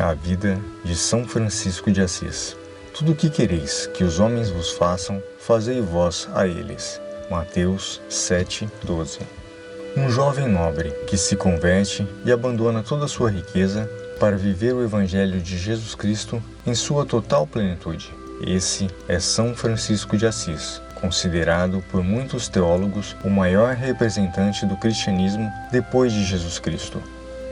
A vida de São Francisco de Assis. Tudo o que quereis que os homens vos façam, fazei vós a eles. Mateus 7:12. Um jovem nobre que se converte e abandona toda a sua riqueza para viver o Evangelho de Jesus Cristo em sua total plenitude. Esse é São Francisco de Assis, considerado por muitos teólogos o maior representante do cristianismo depois de Jesus Cristo.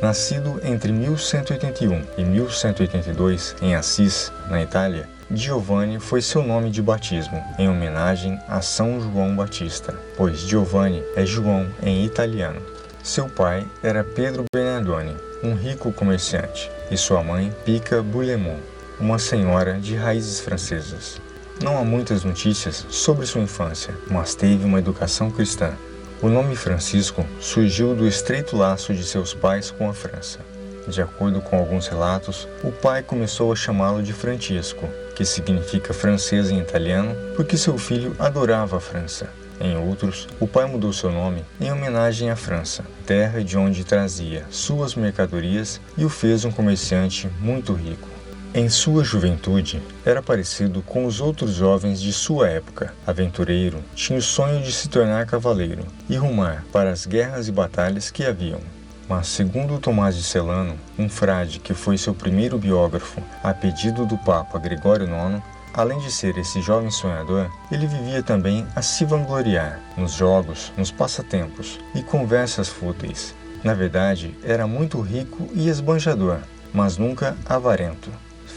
Nascido entre 1181 e 1182 em Assis, na Itália, Giovanni foi seu nome de batismo, em homenagem a São João Batista, pois Giovanni é João em italiano. Seu pai era Pedro Bernardoni, um rico comerciante, e sua mãe Pica Boulemont, uma senhora de raízes francesas. Não há muitas notícias sobre sua infância, mas teve uma educação cristã. O nome Francisco surgiu do estreito laço de seus pais com a França. De acordo com alguns relatos, o pai começou a chamá-lo de Francisco, que significa francês em italiano, porque seu filho adorava a França. Em outros, o pai mudou seu nome em homenagem à França, terra de onde trazia suas mercadorias e o fez um comerciante muito rico. Em sua juventude, era parecido com os outros jovens de sua época. Aventureiro, tinha o sonho de se tornar cavaleiro e rumar para as guerras e batalhas que haviam. Mas, segundo Tomás de Celano, um frade que foi seu primeiro biógrafo a pedido do Papa Gregório IX, além de ser esse jovem sonhador, ele vivia também a se vangloriar nos jogos, nos passatempos e conversas fúteis. Na verdade, era muito rico e esbanjador, mas nunca avarento.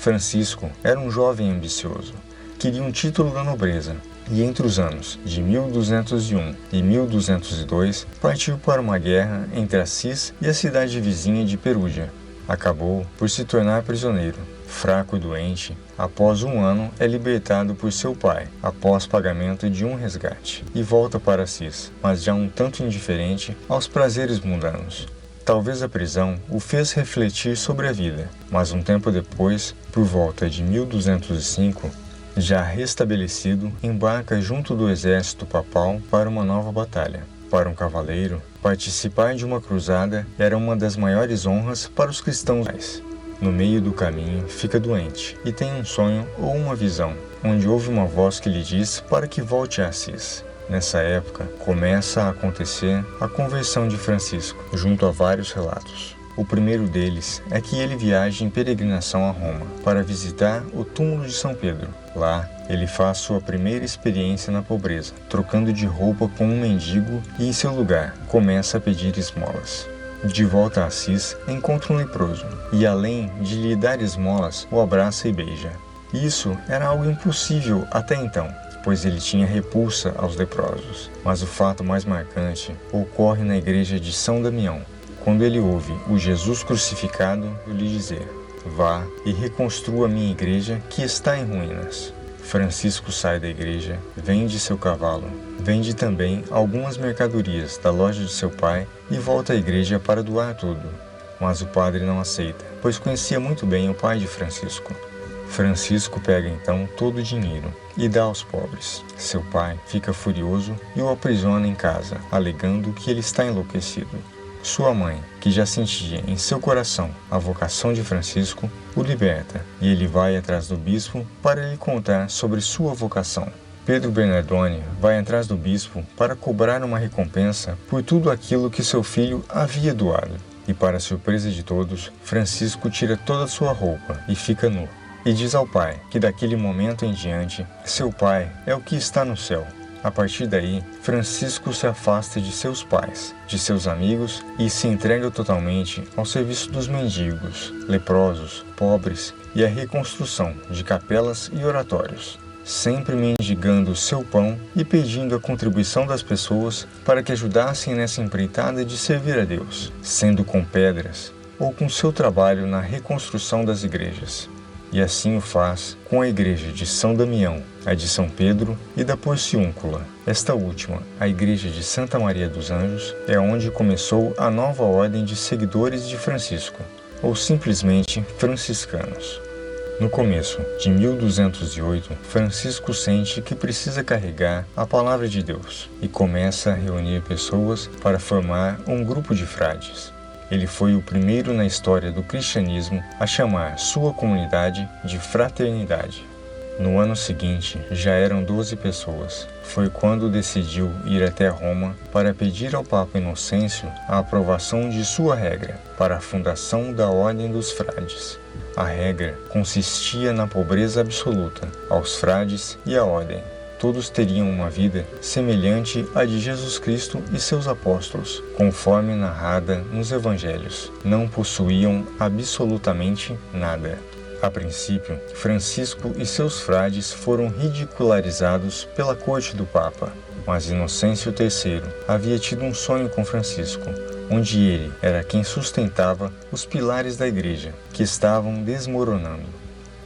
Francisco era um jovem ambicioso, queria um título da nobreza, e entre os anos de 1201 e 1202 partiu para uma guerra entre Assis e a cidade vizinha de Perúgia. Acabou por se tornar prisioneiro. Fraco e doente, após um ano é libertado por seu pai, após pagamento de um resgate, e volta para Assis, mas já um tanto indiferente aos prazeres mundanos. Talvez a prisão o fez refletir sobre a vida, mas um tempo depois, por volta de 1205, já restabelecido, embarca junto do exército papal para uma nova batalha. Para um cavaleiro, participar de uma cruzada era uma das maiores honras para os cristãos. No meio do caminho, fica doente e tem um sonho ou uma visão, onde ouve uma voz que lhe diz para que volte a Assis. Nessa época, começa a acontecer a conversão de Francisco, junto a vários relatos. O primeiro deles é que ele viaja em peregrinação a Roma para visitar o túmulo de São Pedro. Lá, ele faz sua primeira experiência na pobreza, trocando de roupa com um mendigo e, em seu lugar, começa a pedir esmolas. De volta a Assis, encontra um leproso e, além de lhe dar esmolas, o abraça e beija. Isso era algo impossível até então, pois ele tinha repulsa aos leprosos. Mas o fato mais marcante ocorre na igreja de São Damião, quando ele ouve o Jesus crucificado lhe dizer: "Vá e reconstrua minha igreja que está em ruínas." Francisco sai da igreja, vende seu cavalo, vende também algumas mercadorias da loja de seu pai e volta à igreja para doar tudo. Mas o padre não aceita, pois conhecia muito bem o pai de Francisco. Francisco pega então todo o dinheiro e dá aos pobres. Seu pai fica furioso e o aprisiona em casa, alegando que ele está enlouquecido. Sua mãe, que já sentia em seu coração a vocação de Francisco, o liberta e ele vai atrás do bispo para lhe contar sobre sua vocação. Pedro Bernardoni vai atrás do bispo para cobrar uma recompensa por tudo aquilo que seu filho havia doado. E, para surpresa de todos, Francisco tira toda a sua roupa e fica nu. E diz ao pai que daquele momento em diante, seu pai é o que está no céu. A partir daí, Francisco se afasta de seus pais, de seus amigos e se entrega totalmente ao serviço dos mendigos, leprosos, pobres e à reconstrução de capelas e oratórios, sempre mendigando seu pão e pedindo a contribuição das pessoas para que ajudassem nessa empreitada de servir a Deus, sendo com pedras ou com seu trabalho na reconstrução das igrejas. E assim o faz com a igreja de São Damião, a de São Pedro e da Porciúncula. Esta última, a igreja de Santa Maria dos Anjos, é onde começou a nova ordem de seguidores de Francisco, ou simplesmente franciscanos. No começo de 1208, Francisco sente que precisa carregar a palavra de Deus e começa a reunir pessoas para formar um grupo de frades. Ele foi o primeiro na história do cristianismo a chamar sua comunidade de fraternidade. No ano seguinte, já eram 12 pessoas. Foi quando decidiu ir até Roma para pedir ao Papa Inocêncio a aprovação de sua regra para a fundação da Ordem dos Frades. A regra consistia na pobreza absoluta aos frades e à ordem. Todos teriam uma vida semelhante à de Jesus Cristo e seus apóstolos, conforme narrada nos Evangelhos. Não possuíam absolutamente nada. A princípio, Francisco e seus frades foram ridicularizados pela corte do Papa, mas Inocêncio III havia tido um sonho com Francisco, onde ele era quem sustentava os pilares da Igreja, que estavam desmoronando.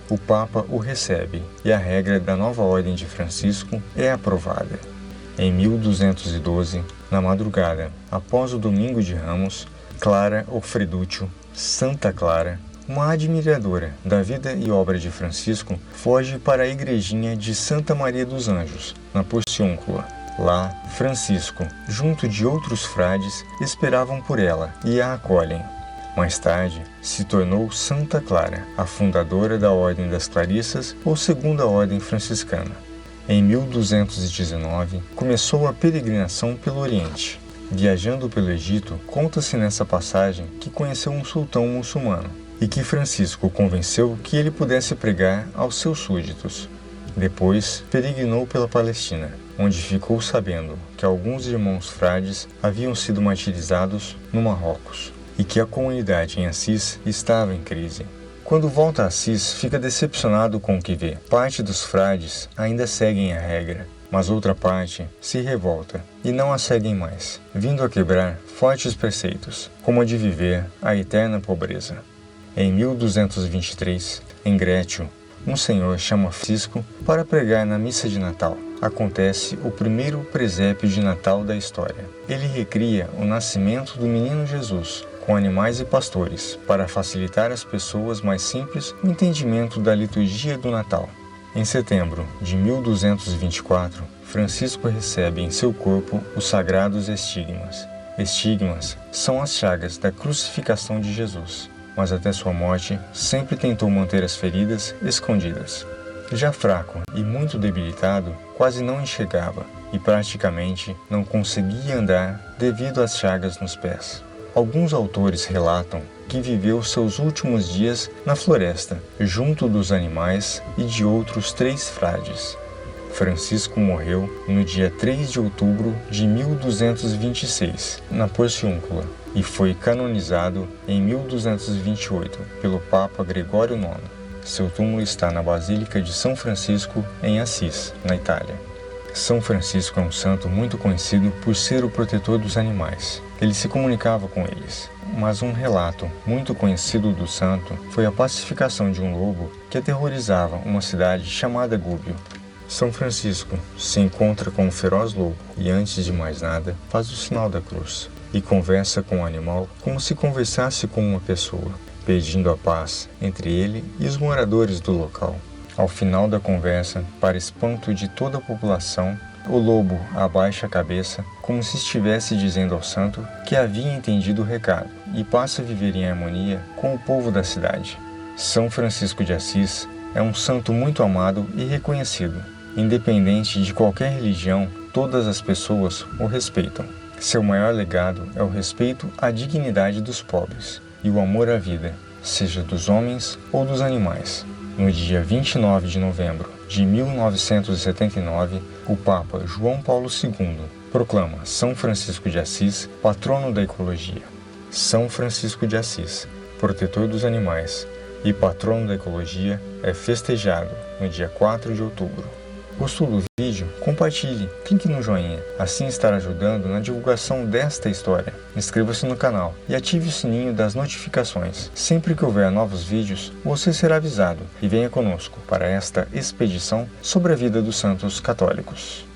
O Papa o recebe e a regra da nova ordem de Francisco é aprovada. Em 1212, na madrugada, após o Domingo de Ramos, Clara Ofreduccio, Santa Clara, uma admiradora da vida e obra de Francisco, foge para a igrejinha de Santa Maria dos Anjos, na Porciúncula. Lá, Francisco, junto de outros frades, esperavam por ela e a acolhem. Mais tarde, se tornou Santa Clara, a fundadora da Ordem das Clarissas ou Segunda Ordem Franciscana. Em 1219, começou a peregrinação pelo Oriente. Viajando pelo Egito, conta-se nessa passagem que conheceu um sultão muçulmano e que Francisco convenceu que ele pudesse pregar aos seus súditos. Depois, peregrinou pela Palestina, onde ficou sabendo que alguns irmãos frades haviam sido martirizados no Marrocos e que a comunidade em Assis estava em crise. Quando volta a Assis, fica decepcionado com o que vê. Parte dos frades ainda seguem a regra, mas outra parte se revolta e não a seguem mais, vindo a quebrar fortes preceitos, como a de viver a eterna pobreza. Em 1223, em Grécio, um senhor chama Francisco para pregar na missa de Natal. Acontece o primeiro presépio de Natal da história. Ele recria o nascimento do menino Jesus, com animais e pastores, para facilitar às pessoas mais simples o entendimento da liturgia do Natal. Em setembro de 1224, Francisco recebe em seu corpo os sagrados estigmas. Estigmas são as chagas da crucificação de Jesus, mas até sua morte sempre tentou manter as feridas escondidas. Já fraco e muito debilitado, quase não enxergava e praticamente não conseguia andar devido às chagas nos pés. Alguns autores relatam que viveu seus últimos dias na floresta, junto dos animais e de outros 3 frades. Francisco morreu no dia 3 de outubro de 1226, na Porciúncula, e foi canonizado em 1228 pelo Papa Gregório IX. Seu túmulo está na Basílica de São Francisco, em Assis, na Itália. São Francisco é um santo muito conhecido por ser o protetor dos animais. Ele se comunicava com eles, mas um relato muito conhecido do santo foi a pacificação de um lobo que aterrorizava uma cidade chamada Gúbio. São Francisco se encontra com um feroz lobo e, antes de mais nada, faz o sinal da cruz e conversa com o animal como se conversasse com uma pessoa, pedindo a paz entre ele e os moradores do local. Ao final da conversa, para espanto de toda a população, o lobo abaixa a cabeça como se estivesse dizendo ao santo que havia entendido o recado e passa a viver em harmonia com o povo da cidade. São Francisco de Assis é um santo muito amado e reconhecido. Independente de qualquer religião, todas as pessoas o respeitam. Seu maior legado é o respeito à dignidade dos pobres e o amor à vida, seja dos homens ou dos animais. No dia 29 de novembro de 1979, o Papa João Paulo II proclama São Francisco de Assis patrono da ecologia. São Francisco de Assis, protetor dos animais e patrono da ecologia, é festejado no dia 4 de outubro. Gostou do vídeo? Compartilhe, clique no joinha, assim estará ajudando na divulgação desta história. Inscreva-se no canal e ative o sininho das notificações. Sempre que houver novos vídeos, você será avisado e venha conosco para esta expedição sobre a vida dos santos católicos.